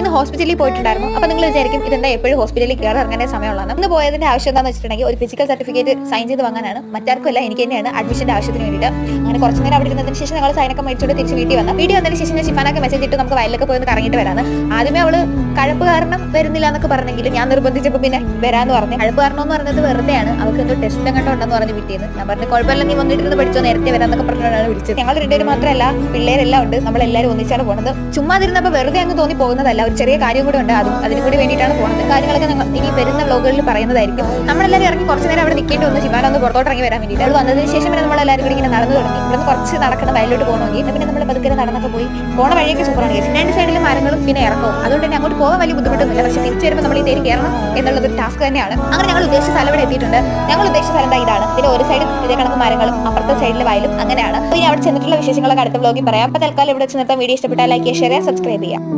ഇന്ന് ഹോസ്പിറ്റലിൽ പോയിട്ടുണ്ടായിരുന്നു. അപ്പോൾ നിങ്ങൾ വിചാരിക്കും ഇതെന്താ എപ്പോഴും ഹോസ്പിറ്റലിൽ കയറി ഇറങ്ങേണ്ട സമയമുള്ളതാണ്. ഇന്ന് പോയതിന്റെ ആവശ്യം എന്താണെന്ന് വെച്ചിട്ടുണ്ടെങ്കിൽ ഒരു ഫിസിക്കൽ സർട്ടിഫിക്കറ്റ് സൈൻ ചെയ്ത് വാങ്ങാനാണ്. മറ്റാർക്കുമല്ല, എനിക്ക് തന്നെയാണ് അഡ്മിഷന്റെ ആവശ്യത്തിന് വേണ്ടിയിട്ട്. അങ്ങനെ കുറച്ച് നേരം അവിടെ ഇരുന്നതിന് ശേഷം ഞങ്ങൾ സൈനൊക്കെ മേടിച്ചോണ്ട് തിരിച്ച് വീട്ടിൽ വന്നതിന് ശേഷം ഞാൻ ഷിഫാനൊക്കെ മെസ്സേജ് ഇട്ട് നമുക്ക് വയലിലൊക്കെ പോയി കറങ്ങിയിട്ട് വരാന്ന്. ആദ്യമേ അവള് കഴപ്പ് കാരണം വരുന്നില്ല എന്നൊക്കെ പറഞ്ഞെങ്കിലും ഞാൻ നിർബന്ധിച്ചപ്പോൾ പിന്നെ വരാന്ന് പറഞ്ഞു. കഴപ്പ് കാരണം എന്ന് പറഞ്ഞത് വെറുതെയാണ്, അവർക്ക് എന്തോ ടെസ്റ്റ് അങ്ങോട്ട് ഉണ്ടെന്ന് പറഞ്ഞ് വീട്ടിൽ ഞാൻ പറഞ്ഞു കുഴപ്പമില്ല, നീ വന്നിട്ട് പഠിച്ചോ, നേരത്തെ വരാന്നൊക്കെ പറഞ്ഞാണ് വിളിച്ചത്. ഞങ്ങൾ രണ്ടുപേരും മാത്രമല്ല, പിള്ളേരെല്ലാം ഉണ്ട്, നമ്മളെല്ലാവരും ഒന്നിച്ചാണ് പോകുന്നത്. ചുമ്മാതിരുന്നപ്പോൾ വെറുതെ അങ്ങ് തോന്നി പോകുന്നതല്ല, ഒരു ചെറിയ കാര്യം കൂടെ ഉണ്ട്, അതിന് കൂടി വേണ്ടിയിട്ടാണ് പോകുന്നത്. കാര്യങ്ങളൊക്കെ ഇനി വരുന്ന വ്ലോഗുകളിൽ പറയുന്നതായിരിക്കും. നമ്മളെല്ലാവരും ഇറങ്ങി കുറച്ച് നേരം അവിടെ നിൽക്കേണ്ടി വന്നു ശിവാന ഒന്ന് പുറത്തോട്ട് ഇറങ്ങി വരാൻ വേണ്ടിയിട്ട്. അത് വന്നതിന് ശേഷം പിന്നെ നമ്മളെല്ലാവരും കൂടി ഇങ്ങനെ നടന്നു തുടങ്ങി. ഇവിടെ കുറച്ച് നടക്കണം, വയലിലോട്ട് പോകണമെങ്കിൽ. പിന്നെ നമ്മൾ പതുക്കെ നടന്നൊക്കെ പോയി. പോണ വഴിയൊക്കെ സൂപ്പറാണ്. രണ്ട് സൈഡിലും മരങ്ങളും പിന്നെ ഇറക്കവും, അതുകൊണ്ട് തന്നെ അങ്ങോട്ട് പോകാൻ വലിയ ബുദ്ധിമുട്ടൊന്നുമില്ല. പക്ഷേ തിരിച്ചു വരുമ്പോൾ നമ്മൾ ഈ തേരി കയറണം എന്നുള്ളത് ഒരു ടാസ്ക് തന്നെയാണ്. അങ്ങനെ ഞങ്ങൾ ഉദ്ദേശിച്ച സ്ഥലം ഇവിടെ എത്തിയിട്ടുണ്ട്. ഞങ്ങൾ ഉദ്ദേശിച്ച സ്ഥലം ഇതാണ്. ഇതിന്റെ ഒരു സൈഡ് ഇതേ കണക്ക് മരങ്ങളും അപ്പുറത്തെ സൈഡിലെ വയലും അങ്ങനെയാണ്. ഇനി അവിടെ ചെന്നിട്ടുള്ള വിശേഷങ്ങളൊക്കെ അടുത്ത വ്ലോഗിൽ പറയാം. അപ്പോൾ തൽക്കാലം ഇവിടെ ചെന്നിട്ട് വീഡിയോ ഇഷ്ടപ്പെട്ടാൽ ലൈക്ക് ചെയ്യുക, ഷെയർ ചെയ്യുക, സബ്സ്ക്രൈബ് ചെയ്യുക.